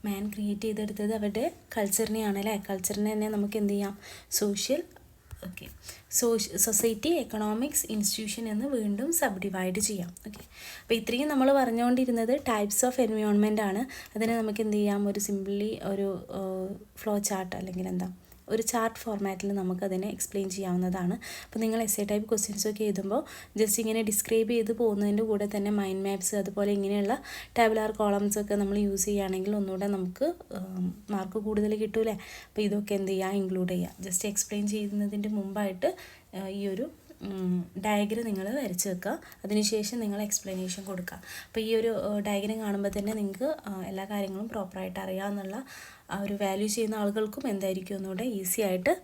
മാൻ ക്രിയേറ്റ് ചെയ്തെടുത്തത് അവരുടെ കൾച്ചറിനെയാണ് അല്ലേ. കൾച്ചറിനെ തന്നെ നമുക്ക് എന്ത് ചെയ്യാം സൊസൈറ്റി, എക്കണോമിക്സ്, ഇൻസ്റ്റിറ്റ്യൂഷൻ എന്ന് വീണ്ടും സബ് ഡിവൈഡ് ചെയ്യാം. ഓക്കെ, അപ്പോൾ ഇത്രയും നമ്മൾ പറഞ്ഞുകൊണ്ടിരുന്നത് ടൈപ്സ് ഓഫ് എൻവയോൺമെൻ്റ് ആണ്. അതിനെ നമുക്ക് എന്ത് ചെയ്യാം, ഒരു സിംപ്ലി ഒരു ഫ്ലോ ചാർട്ട് അല്ലെങ്കിൽ ഒരു ചാർട്ട് ഫോർമാറ്റിൽ നമുക്കതിനെ എക്സ്പ്ലെയിൻ ചെയ്യാവുന്നതാണ്. അപ്പോൾ നിങ്ങൾ എസ്സേ ടൈപ്പ് ക്വസ്റ്റ്യൻസൊക്കെ എഴുതുമ്പോൾ ജസ്റ്റ് ഇങ്ങനെ ഡിസ്ക്രൈബ് ചെയ്ത് പോകുന്നതിൻ്റെ കൂടെ തന്നെ മൈൻഡ് മാപ്സ് അതുപോലെ ഇങ്ങനെയുള്ള ടാബുലാർ കോളംസൊക്കെ നമ്മൾ യൂസ് ചെയ്യുകയാണെങ്കിൽ ഒന്നുകൂടെ നമുക്ക് മാർക്ക് കൂടുതൽ കിട്ടൂലേ. അപ്പോൾ ഇതൊക്കെ എന്ത് ചെയ്യുക, ഇൻക്ലൂഡ് ചെയ്യുക. ജസ്റ്റ് എക്സ്പ്ലെയിൻ ചെയ്യുന്നതിൻ്റെ മുമ്പായിട്ട് ഈ ഒരു ഡയഗ്രം നിങ്ങൾ വരച്ച് വെക്കുക. അതിനുശേഷം നിങ്ങൾ എക്സ്പ്ലനേഷൻ കൊടുക്കുക. അപ്പോൾ ഈ ഒരു ഡയഗ്രം കാണുമ്പോൾ തന്നെ നിങ്ങൾക്ക് എല്ലാ കാര്യങ്ങളും പ്രോപ്പറായിട്ട് അറിയാമെന്നുള്ള ആ ഒരു വാല്യൂ ചെയ്യുന്ന ആളുകൾക്കും എന്തായിരിക്കും ഒന്നുകൂടെ ഈസി ആയിട്ട്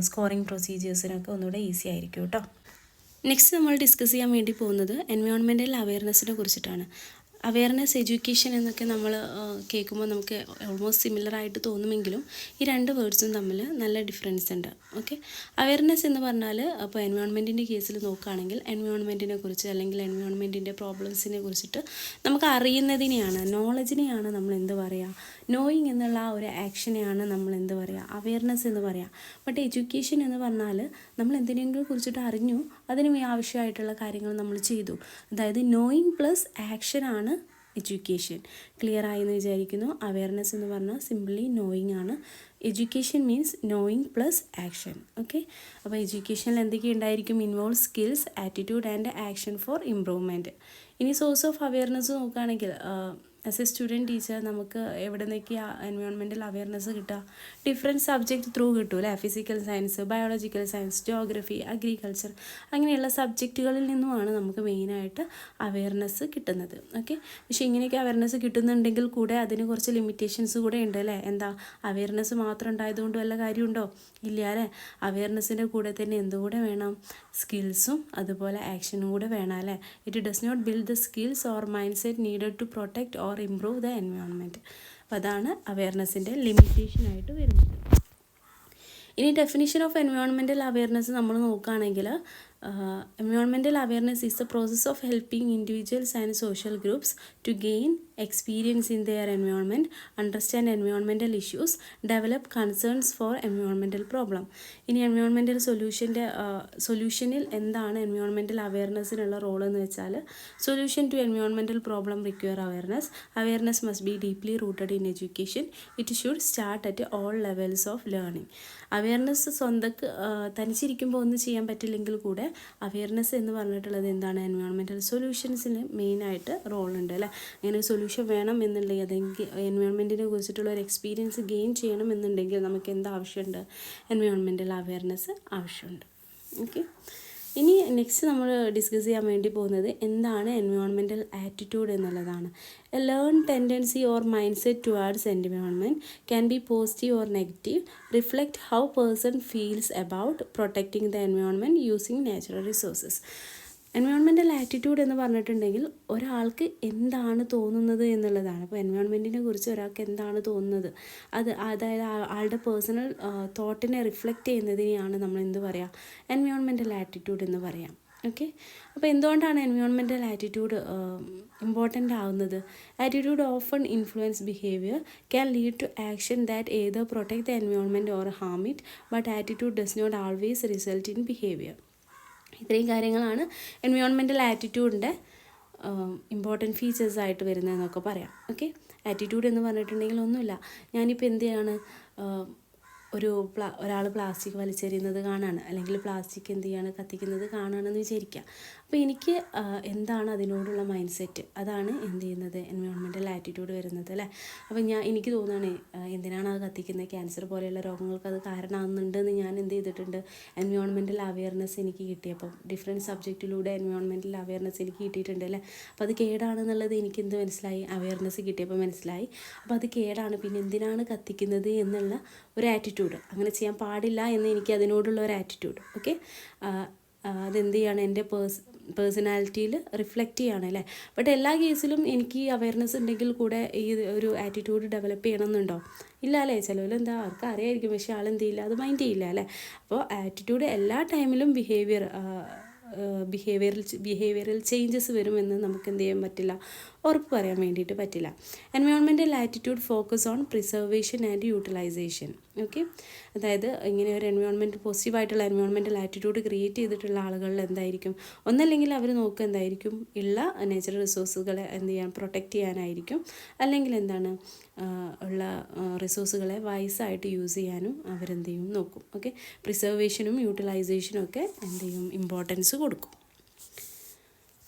സ്കോറിങ് പ്രൊസീജിയേഴ്സിനൊക്കെ ഒന്നുകൂടെ ഈസി ആയിരിക്കും കേട്ടോ. നെക്സ്റ്റ് നമ്മൾ ഡിസ്കസ് ചെയ്യാൻ വേണ്ടി പോകുന്നത് എൻവയോൺമെൻറ്റൽ അവെയർനെസ്സിനെ കുറിച്ചിട്ടാണ്. അവെയർനെസ്, എഡ്യൂക്കേഷൻ എന്നൊക്കെ നമ്മൾ കേൾക്കുമ്പോൾ നമുക്ക് ഓൾമോസ്റ്റ് സിമിലറായിട്ട് തോന്നുമെങ്കിലും ഈ രണ്ട് വേർഡ്സും തമ്മിൽ നല്ല ഡിഫറൻസ് ഉണ്ട്. ഓക്കെ, അവെയർനെസ് എന്ന് പറഞ്ഞാൽ അപ്പോൾ എൻവയോൺമെൻറ്റിൻ്റെ കേസിൽ നോക്കുകയാണെങ്കിൽ എൻവയോൺമെൻറ്റിനെ കുറിച്ച് അല്ലെങ്കിൽ എൻവയോൺമെൻറ്റിൻ്റെ പ്രോബ്ലംസിനെ കുറിച്ചിട്ട് നമുക്ക് അറിയുന്നതിനെയാണ്, നോളജിനെയാണ് നമ്മൾ എന്ത് പറയുക, നോയിങ് എന്നുള്ള ആ ഒരു ആക്ഷനെയാണ് നമ്മൾ എന്ത് പറയുക, അവെയർനെസ് എന്ന് പറയുക. ബട്ട് എഡ്യൂക്കേഷൻ എന്ന് പറഞ്ഞാൽ നമ്മൾ എന്തിനെങ്കിലും കുറിച്ചിട്ട് അറിഞ്ഞു, അതിന് ആവശ്യമായിട്ടുള്ള കാര്യങ്ങൾ നമ്മൾ ചെയ്തു. അതായത് നോയിങ് പ്ലസ് ആക്ഷനാണ് എഡ്യൂക്കേഷൻ. ക്ലിയർ ആയെന്ന് വിചാരിക്കുന്നു. അവെയർനെസ് എന്ന് പറഞ്ഞാൽ സിംപ്ലി നോയിങ് ആണ്. Education means knowing plus action. Okay, അപ്പോൾ എഡ്യൂക്കേഷനിൽ എന്തൊക്കെ ഉണ്ടായിരിക്കും, involve skills, attitude and action for improvement. ഇനി സോഴ്സ് ഓഫ് അവെയർനെസ് നോക്കുകയാണെങ്കിൽ ആസ് എ സ്റ്റുഡൻറ്റ് ടീച്ചർ നമുക്ക് എവിടെ നിന്നൊക്കെയാണ് എൻവയോൺമെൻറ്റൽ അവെയർനെസ് കിട്ടുക, ഡിഫറെൻറ്റ് സബ്ജക്റ്റ് ത്രൂ കിട്ടും അല്ലേ. Physical science, biological science, geography, agriculture അങ്ങനെയുള്ള സബ്ജക്റ്റുകളിൽ നിന്നുമാണ് നമുക്ക് മെയിനായിട്ട് അവെയർനെസ് കിട്ടുന്നത്. ഓക്കെ, പക്ഷേ ഇങ്ങനെയൊക്കെ അവെയർനെസ് കിട്ടുന്നുണ്ടെങ്കിൽ കൂടെ അതിന് കുറച്ച് ലിമിറ്റേഷൻസ് കൂടെ ഉണ്ട് അല്ലേ. എന്താ, അവെയർനെസ് മാത്രം ഉണ്ടായതുകൊണ്ട് വല്ല കാര്യമുണ്ടോ, ഇല്ല അല്ലേ. അവെയർനെസ്സിൻ്റെ കൂടെ തന്നെ എന്തുകൂടെ വേണം, സ്കിൽസും അതുപോലെ ആക്ഷനും കൂടെ വേണം അല്ലേ. It does not build the skills or mindset needed to protect or improve the environment. അപ്പോൾ അതാണ് അവെയർനെസ്സിൻ്റെ ലിമിറ്റേഷനായിട്ട് വരുന്നത്. ഇനി ഡെഫിനിഷൻ ഓഫ് എൻവയോൺമെൻറ്റൽ അവെയർനെസ് നമ്മൾ നോക്കുകയാണെങ്കിൽ environmental awareness is the process of helping individuals and social groups to gain experience in their environment, understand environmental issues, develop concerns for environmental problem. ഇനി environmental സൊല്യൂഷനിൽ എന്താണ് environmental അവെയർനെസ്സിനുള്ള role എന്ന് വെച്ചാൽ, solution to environmental problem require awareness must be deeply rooted in education. It should start at all levels of learning. Awareness തനിച്ചിരിക്കുമ്പോൾ ഒന്നും ചെയ്യാൻ പറ്റില്ലെങ്കിൽ കൂടെ അവെയർനെസ് എന്ന് പറഞ്ഞിട്ടുള്ളത് എന്താണ്, എൻവയോൺമെൻറ്റൽ സൊല്യൂഷൻസിന് മെയിനായിട്ട് റോളുണ്ട് അല്ലേ. അങ്ങനെ ഒരു സൊല്യൂഷൻ വേണം എന്നുണ്ടെങ്കിൽ, അതെങ്കിൽ എൻവയോൺമെൻറ്റിനെ കുറിച്ചിട്ടുള്ള ഒരു എക്സ്പീരിയൻസ് ഗെയിൻ ചെയ്യണം എന്നുണ്ടെങ്കിൽ നമുക്ക് എന്താ ആവശ്യമുണ്ട്, എൻവയോൺമെൻറ്റൽ അവെയർനെസ് ആവശ്യമുണ്ട്. ഓക്കെ, ഇനി നെക്സ്റ്റ് നമ്മൾ ഡിസ്കസ് ചെയ്യാൻ വേണ്ടി പോകുന്നത് എന്താണ് എൻവയോൺമെൻറ്റൽ ആറ്റിറ്റ്യൂഡ് എന്നുള്ളതാണ്. A learn tendency or mind set towards environment can be positive or negative, reflect how person feels about protecting the environment using natural resources. Environmental attitude എന്ന് പറഞ്ഞിട്ടുണ്ടെങ്കിൽ ഒരാൾക്ക് എന്താണ് തോന്നുന്നത് എന്നുള്ളതാണ്. അപ്പോൾ എൻവയോൺമെൻറ്റിനെ കുറിച്ച് ഒരാൾക്ക് എന്താണ് തോന്നുന്നത്, അതായത് ആളുടെ പേഴ്സണൽ തോട്ടിനെ റിഫ്ലക്റ്റ് ചെയ്യുന്നതിനെയാണ് നമ്മൾ എന്ത് പറയുക, എൻവയോൺമെൻറ്റൽ ആറ്റിറ്റ്യൂഡ് എന്ന് പറയാം. ഓക്കെ, അപ്പോൾ എന്തുകൊണ്ടാണ് എൻവയോൺമെൻറ്റൽ ആറ്റിറ്റ്യൂഡ് ഇമ്പോർട്ടൻ്റ് ആവുന്നത്? Attitude often influence behaviour, can lead to action that either protect the environment or harm it, but attitude does not always result in behaviour. ഇത്രയും കാര്യങ്ങളാണ് എൻവയോൺമെൻറ്റൽ ആറ്റിറ്റ്യൂഡിൻ്റെ ഇമ്പോർട്ടൻറ്റ് ഫീച്ചേഴ്സ് ആയിട്ട് വരുന്നതെന്നൊക്കെ പറയാം. Okay, attitude എന്ന് പറഞ്ഞിട്ടുണ്ടെങ്കിൽ ഒന്നുമില്ല, ഞാനിപ്പോൾ എന്ത് ചെയ്യാണ്, ഒരാൾ പ്ലാസ്റ്റിക് വലിച്ചെറിയുന്നത് കാണാണ്, അല്ലെങ്കിൽ പ്ലാസ്റ്റിക് എന്ത് ചെയ്യാണ്, കത്തിക്കുന്നത് കാണുകയാണെന്ന് വിചാരിക്കുക. അപ്പോൾ എനിക്ക് എന്താണ് അതിനോടുള്ള മൈൻഡ് സെറ്റ്, അതാണ് എന്ത് ചെയ്യുന്നത്, എൻവയോൺമെൻറ്റൽ ആറ്റിറ്റ്യൂഡ് വരുന്നത് അല്ലേ. അപ്പോൾ എനിക്ക് തോന്നുകയാണ് എന്തിനാണ് അത് കത്തിക്കുന്നത്, ക്യാൻസർ പോലെയുള്ള രോഗങ്ങൾക്ക് അത് കാരണമാകുന്നുണ്ടെന്ന് ഞാൻ എന്ത് ചെയ്തിട്ടുണ്ട്, എൻവയോൺമെൻറ്റൽ അവെയർനെസ് എനിക്ക് കിട്ടിയപ്പോൾ ഡിഫറെൻറ്റ് സബ്ജക്റ്റിലൂടെ എൻവയോൺമെൻറ്റൽ അവെയർനെസ് എനിക്ക് കിട്ടിയിട്ടുണ്ട് അല്ലേ. അപ്പോൾ അത് കേടാണെന്നുള്ളത് എനിക്ക് എന്ത് മനസ്സിലായി, അവെയർനെസ് കിട്ടിയപ്പോൾ മനസ്സിലായി. അപ്പോൾ അത് കേടാണ്, പിന്നെ എന്തിനാണ് കത്തിക്കുന്നത് എന്നുള്ള ഒരു ആറ്റിറ്റ്യൂഡ്, അങ്ങനെ ചെയ്യാൻ പാടില്ല എന്ന് എനിക്ക് അതിനോടുള്ള ഒരു ആറ്റിറ്റ്യൂഡ്. ഓക്കെ, അതെന്ത് ചെയ്യാണ്, എൻ്റെ പേഴ്സണാലിറ്റിയിൽ റിഫ്ലക്റ്റ് ചെയ്യാണ് അല്ലേ. ബട്ട് എല്ലാ കേസിലും എനിക്ക് അവയർനെസ് ഉണ്ടെങ്കിൽ കൂടെ ഈ ഒരു ആറ്റിറ്റ്യൂഡ് ഡെവലപ്പ് ചെയ്യണമെന്നുണ്ടോ? ഇല്ല അല്ലേ. ചിലവിൽ എന്താ അവർക്ക് അറിയായിരിക്കും, പക്ഷേ ആളെന്ത് ചെയ്യില്ല, അത് മൈൻഡ് ചെയ്യില്ല അല്ലേ. അപ്പോൾ ആറ്റിറ്റ്യൂഡ് എല്ലാ ടൈമിലും ബിഹേവിയറൽ ചേഞ്ചസ് വരുമെന്ന് നമുക്ക് എന്ത് ചെയ്യാൻ പറ്റില്ല, ഉറപ്പ് പറയാൻ വേണ്ടിയിട്ട് പറ്റില്ല. Environmental attitude focus on preservation and utilisation. Okay, അതായത് ഇങ്ങനെ ഒരു പോസിറ്റീവായിട്ടുള്ള എൻവയോൺമെൻറ്റൽ ആറ്റിറ്റ്യൂഡ് ക്രിയേറ്റ് ചെയ്തിട്ടുള്ള ആളുകളിൽ എന്തായിരിക്കും, ഒന്നല്ലെങ്കിൽ അവർ നോക്കുക എന്തായിരിക്കും, ഉള്ള നാച്ചുറൽ റിസോഴ്സുകളെ എന്ത് ചെയ്യാൻ, പ്രൊട്ടക്റ്റ് ചെയ്യാനായിരിക്കും. അല്ലെങ്കിൽ എന്താണ്, ഉള്ള റിസോഴ്സുകളെ വൈസായിട്ട് യൂസ് ചെയ്യാനും അവരെന്ത് ചെയ്യും, നോക്കും. ഓക്കെ, പ്രിസർവേഷനും യൂട്ടിലൈസേഷനും ഒക്കെ എന്ത് ചെയ്യും, ഇമ്പോർട്ടൻസ് കൊടുക്കും.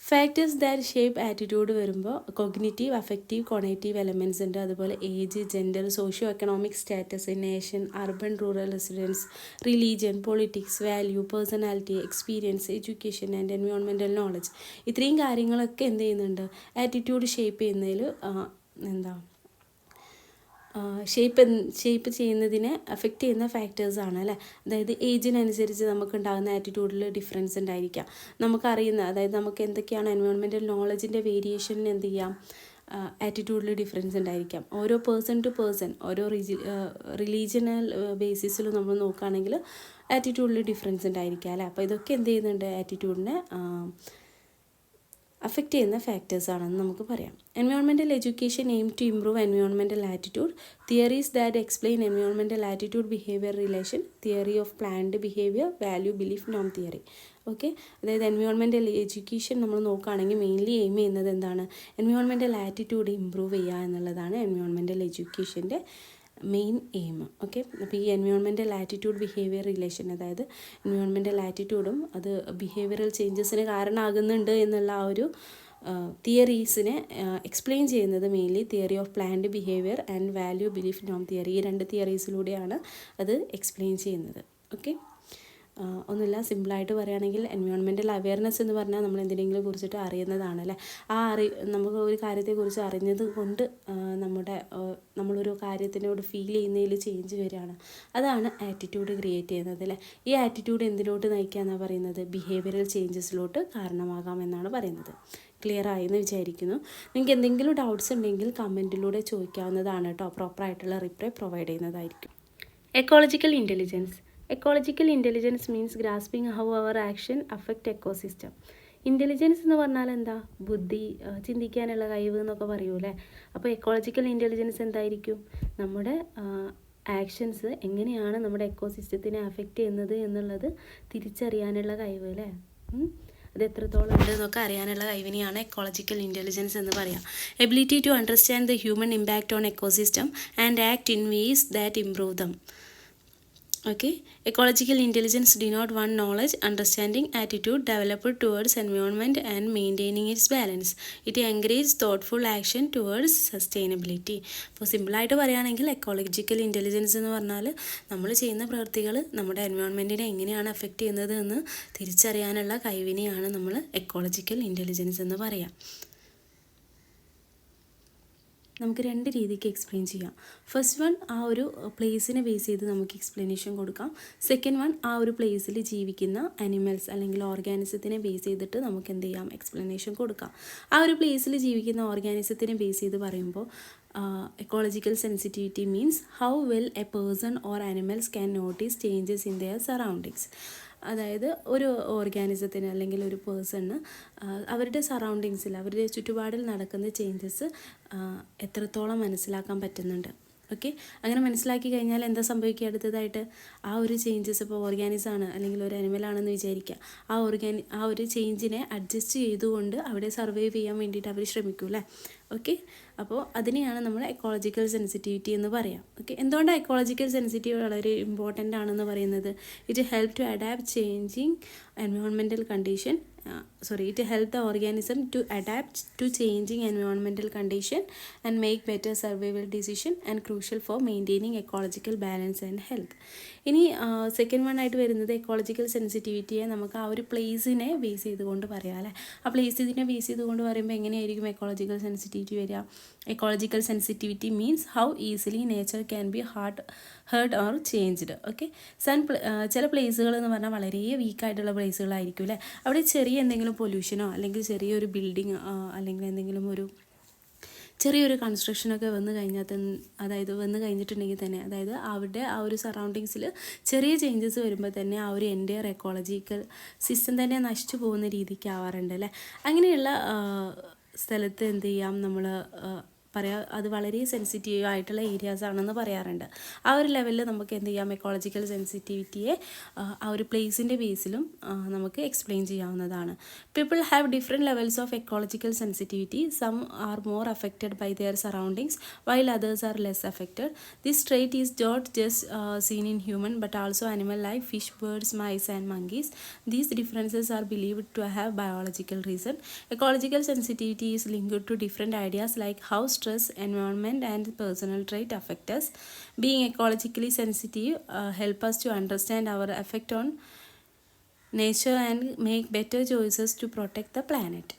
ഫാക്ടേഴ്സ് ദാറ്റ് ഷേപ്പ് ആറ്റിറ്റ്യൂഡ് വരുമ്പോൾ കൊഗ്നിറ്റീവ്, അഫക്റ്റീവ്, കൊണേറ്റീവ് എലമെൻറ്റ്സ് ഉണ്ട്. അതുപോലെ age, gender, socio economic status, nation, urban rural residence, religion, politics, value, personality, experience, education and environmental knowledge. ഇത്രയും കാര്യങ്ങളൊക്കെ എന്ത് ചെയ്യുന്നുണ്ട്, ആറ്റിറ്റ്യൂഡ് ഷേപ്പ് ചെയ്യുന്നതിൽ ഷേപ്പ് ചെയ്യുന്നതിനെ അഫക്റ്റ് ചെയ്യുന്ന ഫാക്ടേഴ്സാണ് അല്ലേ. അതായത് ഏജിനനുസരിച്ച് നമുക്കുണ്ടാകുന്ന ആറ്റിറ്റ്യൂഡിൽ ഡിഫറൻസ് ഉണ്ടായിരിക്കാം. നമുക്കറിയുന്ന, അതായത് നമുക്ക് എന്തൊക്കെയാണ് എൻവയോൺമെൻറ്റൽ നോളജിൻ്റെ വേരിയേഷനിൽ എന്ത് ചെയ്യാം, ആറ്റിറ്റ്യൂഡിൽ ഡിഫറൻസ് ഉണ്ടായിരിക്കാം. ഓരോ പേഴ്സൺ ടു പേഴ്സൺ, ഓരോ റിലീജിയണൽ ബേസിസിലും നമ്മൾ നോക്കുകയാണെങ്കിൽ ആറ്റിറ്റ്യൂഡിൽ ഡിഫറൻസ് ഉണ്ടായിരിക്കാം അല്ലേ. അപ്പോൾ ഇതൊക്കെ എന്ത് ചെയ്യുന്നുണ്ട്, ആറ്റിറ്റ്യൂഡിനെ അഫക്റ്റ് ചെയ്യുന്ന ഫാക്ടേഴ്സാണെന്ന് നമുക്ക് പറയാം. Environmental education aim to improve environmental attitude. Theories that explain environmental attitude behaviour relation, theory of planned behaviour, value, belief, നോം തിയറി. ഓക്കെ, അതായത് എൻവയോൺമെൻറ്റൽ എഡ്യൂക്കേഷൻ നമ്മൾ നോക്കുകയാണെങ്കിൽ മെയിൻലി എയിം ചെയ്യുന്നത് എന്താണ്, എൻവയോൺമെൻറ്റൽ ആറ്റിറ്റ്യൂഡ് ഇംപ്രൂവ് ചെയ്യുക എന്നുള്ളതാണ് എൻവയോൺമെൻറ്റൽ എഡ്യൂക്കേഷൻ്റെ മെയിൻ എയിം. ഓക്കെ, അപ്പോൾ ഈ എൻവയോൺമെൻറ്റൽ ആറ്റിറ്റ്യൂഡ് ബിഹേവിയർ റിലേഷൻ, അതായത് എൻവയോൺമെൻറ്റൽ ആറ്റിറ്റ്യൂഡും അത് ബിഹേവിയറൽ ചേഞ്ചസിന് കാരണമാകുന്നുണ്ട് എന്നുള്ള ആ ഒരു തിയറീസിനെ എക്സ്പ്ലെയിൻ ചെയ്യുന്നത് mainly theory of planned behaviour and value, belief, നോം തിയറി. ഈ 2 തിയറീസിലൂടെയാണ് അത് എക്സ്പ്ലെയിൻ ചെയ്യുന്നത്. ഓക്കെ, ഒന്നുമില്ല, സിമ്പിളായിട്ട് പറയുകയാണെങ്കിൽ എൻവയോൺമെൻറ്റൽ അവയർനെസ് എന്ന് പറഞ്ഞാൽ നമ്മൾ എന്തിനെങ്കിലും കുറിച്ചിട്ട് അറിയുന്നതാണല്ലേ. നമുക്ക് ഒരു കാര്യത്തെക്കുറിച്ച് അറിഞ്ഞത് കൊണ്ട് നമ്മളൊരു കാര്യത്തിനോട് ഫീൽ ചെയ്യുന്നതിൽ ചേഞ്ച് വരികയാണ്. അതാണ് ആറ്റിറ്റ്യൂഡ് ക്രിയേറ്റ് ചെയ്യുന്നത് അല്ലേ. ഈ ആറ്റിറ്റ്യൂഡ് എന്തിനോട്ട് നയിക്കുക എന്നാണ് പറയുന്നത്, ബിഹേവിയറൽ ചേഞ്ചസിലോട്ട് കാരണമാകാമെന്നാണ് പറയുന്നത്. ക്ലിയർ ആയെന്ന് വിചാരിക്കുന്നു. നിങ്ങൾക്ക് എന്തെങ്കിലും ഡൗട്ട്സ് ഉണ്ടെങ്കിൽ കമൻറ്റിലൂടെ ചോദിക്കാവുന്നതാണ് കേട്ടോ. പ്രോപ്പറായിട്ടുള്ള റിപ്ലൈ പ്രൊവൈഡ് ചെയ്യുന്നതായിരിക്കും. Ecological intelligence. Ecological intelligence means grasping how our action affect ecosystem. Intelligence എന്ന് പറഞ്ഞാൽ എന്താ, ബുദ്ധി, ചിന്തിക്കാനുള്ള കഴിവ് എന്നൊക്കെ പറയൂലേ. അപ്പോൾ എക്കോളജിക്കൽ ഇൻ്റലിജൻസ് എന്തായിരിക്കും, നമ്മുടെ ആക്ഷൻസ് എങ്ങനെയാണ് നമ്മുടെ എക്കോസിസ്റ്റത്തിനെ അഫക്റ്റ് ചെയ്യുന്നത് എന്നുള്ളത് തിരിച്ചറിയാനുള്ള കഴിവ് അല്ലേ. അത് എത്രത്തോളം ഉണ്ട് എന്നൊക്കെ അറിയാനുള്ള കഴിവിനെയാണ് എക്കോളജിക്കൽ ഇൻ്റലിജൻസ് എന്ന് പറയാം. Ability to understand the human impact on ecosystem and act in ways that improve them. Okay, ecological intelligence denote one knowledge, understanding, attitude developed towards environment and maintaining its balance. It encourages thoughtful action towards sustainability. അപ്പോൾ സിമ്പിളായിട്ട് പറയുകയാണെങ്കിൽ ecological intelligence എന്ന് പറഞ്ഞാൽ നമ്മൾ ചെയ്യുന്ന പ്രവൃത്തികൾ നമ്മുടെ എൻവയോൺമെൻറ്റിനെ എങ്ങനെയാണ് അഫക്റ്റ് ചെയ്യുന്നത് എന്ന് തിരിച്ചറിയാനുള്ള കഴിവിനെയാണ് നമ്മൾ എക്കോളജിക്കൽ ഇൻ്റലിജൻസ് എന്ന് പറയാം. നമുക്ക് 2 രീതിക്ക് എക്സ്പ്ലെയിൻ ചെയ്യാം. ഫസ്റ്റ് വൺ, ആ ഒരു പ്ലേസിനെ ബേസ് ചെയ്ത് നമുക്ക് എക്സ്പ്ലനേഷൻ കൊടുക്കാം. സെക്കൻഡ് വൺ, ആ ഒരു പ്ലേസിൽ ജീവിക്കുന്ന അനിമൽസ് അല്ലെങ്കിൽ ഓർഗാനിസത്തിനെ ബേസ് ചെയ്തിട്ട് നമുക്ക് എന്ത് ചെയ്യാം, എക്സ്പ്ലനേഷൻ കൊടുക്കാം. ആ ഒരു പ്ലേസിൽ ജീവിക്കുന്ന ഓർഗാനിസത്തിനെ ബേസ് ചെയ്ത് പറയുമ്പോൾ ecological sensitivity means how well a person or animals can notice changes in their surroundings. അതായത് ഒരു ഓർഗാനിസത്തിന് അല്ലെങ്കിൽ ഒരു പേഴ്സണിന് അവരുടെ സറൗണ്ടിങ്സിൽ, അവരുടെ ചുറ്റുപാടിൽ നടക്കുന്ന ചേഞ്ചസ് എത്രത്തോളം മനസ്സിലാക്കാൻ പറ്റുന്നുണ്ട്. ഓക്കെ, അങ്ങനെ മനസ്സിലാക്കി കഴിഞ്ഞാൽ എന്താ സംഭവിക്കുക, അടുത്തതായിട്ട് ആ ഒരു ചേഞ്ചസ്, ഇപ്പോൾ ഓർഗാനിസമാണ് അല്ലെങ്കിൽ ഒരു അനിമലാണെന്ന് വിചാരിക്കുക, ആ ഒരു ചേഞ്ചിനെ അഡ്ജസ്റ്റ് ചെയ്തുകൊണ്ട് അവിടെ സർവൈവ് ചെയ്യാൻ വേണ്ടിയിട്ട് അവർ ശ്രമിക്കും അല്ലേ. ഓക്കെ, അപ്പോൾ അതിനെയാണ് നമ്മൾ എക്കോളജിക്കൽ സെൻസിറ്റിവിറ്റി എന്ന് പറയാം. ഓക്കെ, എന്തുകൊണ്ടാണ് എക്കോളജിക്കൽ സെൻസിറ്റിവിറ്റി വളരെ ഇമ്പോർട്ടൻ്റ് ആണെന്ന് പറയുന്നത്? It help to adapt changing environmental condition. It helps the organism to adapt to changing environmental condition and make better survival decision and crucial for maintaining ecological balance and health. ഇനി second one ആയിട്ട് വരുന്നത് ecological സെൻസിറ്റിവിറ്റിയെ നമുക്ക് ആ ഒരു പ്ലേസിനെ base ചെയ്തുകൊണ്ട് പറയാം അല്ലേ. ആ പ്ലേസിനെ ബേസ് ചെയ്തുകൊണ്ട് പറയുമ്പോൾ എങ്ങനെയായിരിക്കും എക്കോളജിക്കൽ സെൻസിറ്റിവിറ്റി സെൻസിറ്റിവിറ്റി വരിക? Ecological sensitivity means how easily nature can be hurt or changed. Okay, ചില പ്ലേസുകൾ എന്ന് പറഞ്ഞാൽ വളരെ വീക്കായിട്ടുള്ള പ്ലേസുകളായിരിക്കും അല്ലേ. അവിടെ ചെറിയ എന്തെങ്കിലും പൊല്യൂഷനോ അല്ലെങ്കിൽ ചെറിയൊരു ബിൽഡിങ് അല്ലെങ്കിൽ എന്തെങ്കിലും ചെറിയൊരു കൺസ്ട്രക്ഷനൊക്കെ വന്നു കഴിഞ്ഞിട്ടുണ്ടെങ്കിൽ തന്നെ, അതായത് അവിടെ ആ ഒരു സറൗണ്ടിങ്സിൽ ചെറിയ ചേഞ്ചസ് വരുമ്പോൾ തന്നെ ആ ഒരു എൻ്റയർ എക്കോളജിക്കൽ സിസ്റ്റം തന്നെ നശിച്ചു പോകുന്ന രീതിക്ക് ആവാറുണ്ട് അല്ലേ. അങ്ങനെയുള്ള സ്ഥലത്ത് എന്ത് ചെയ്യാം, നമ്മൾ അത് വളരെ സെൻസിറ്റീവ് ആയിട്ടുള്ള ഏരിയാസ് ആണെന്ന് പറയാറുണ്ട്. ആ ഒരു ലെവലിൽ നമുക്ക് എന്ത് ചെയ്യാം, എക്കോളജിക്കൽ സെൻസിറ്റിവിറ്റിയെ ആ ഒരു പ്ലേസിൻ്റെ ബേസിലും നമുക്ക് എക്സ്പ്ലെയിൻ ചെയ്യാവുന്നതാണ്. People have different levels of ecological sensitivity. Some are more affected by their surroundings while others are less affected. This trait is not just seen in human but also animal like fish, birds, mice and monkeys. These differences are believed to have biological reason. Ecological sensitivity is linked to different ideas like how stress, environment and personal trait affect us. Being ecologically sensitive help us to understand our effect on nature and make better choices to protect the planet.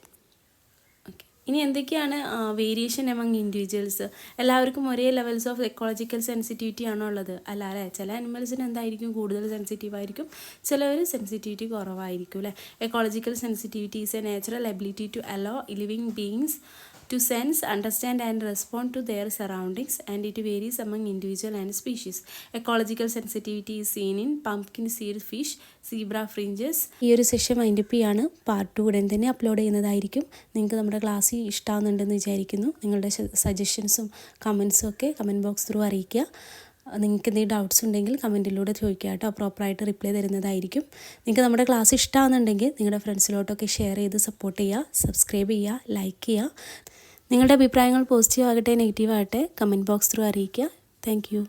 ഇനി എന്തൊക്കെയാണ് variation among individuals? എല്ലാവർക്കും ഒരേ levels of ecological sensitivity ആണോ ഉള്ളത്? അല്ല അല്ലേ. ചില അനിമൽസിന് എന്തായിരിക്കും, കൂടുതൽ സെൻസിറ്റീവ് ആയിരിക്കും, ചിലവർ സെൻസിറ്റിവിറ്റി കുറവായിരിക്കും അല്ലേ. Ecological sensitivity is a natural ability to allow living beings to sense, understand and respond to their surroundings, and it varies among individual and species. Ecological sensitivity is seen in pumpkin seed fish, zebra fringes. ഈ ഒരു session wind up ചെയ്യാണ്. Part 2 ഉടൻ തന്നെ upload ചെയ്യുന്നതായിരിക്കും. നിങ്ങൾക്ക് നമ്മുടെ class ഇഷ്ടമാകുന്നുണ്ടെന്ന് വിചാരിക്കുന്നു. നിങ്ങളുടെ സജഷൻസും കമൻസും ഒക്കെ കമൻറ്റ് ബോക്സ് ത്രൂ അറിയിക്കുക. നിങ്ങൾക്ക് എന്തെങ്കിലും ഡൗട്ട്സ് ഉണ്ടെങ്കിൽ കമൻറ്റിലൂടെ ചോദിക്കുക കേട്ടോ. പ്രോപ്പറായിട്ട് റിപ്ലൈ തരുന്നതായിരിക്കും. നിങ്ങൾക്ക് നമ്മുടെ ക്ലാസ് ഇഷ്ടമാകുന്നുണ്ടെങ്കിൽ നിങ്ങളുടെ ഫ്രണ്ട്സിലോട്ടൊക്കെ ഷെയർ ചെയ്ത് സപ്പോർട്ട് ചെയ്യുക, സബ്സ്ക്രൈബ് ചെയ്യുക, ലൈക്ക് ചെയ്യുക. നിങ്ങളുടെ അഭിപ്രായങ്ങൾ പോസിറ്റീവ് ആകട്ടെ നെഗറ്റീവ് ആകട്ടെ കമൻറ്റ് ബോക്സ് ത്രൂ അറിയിക്കുക. Thank you.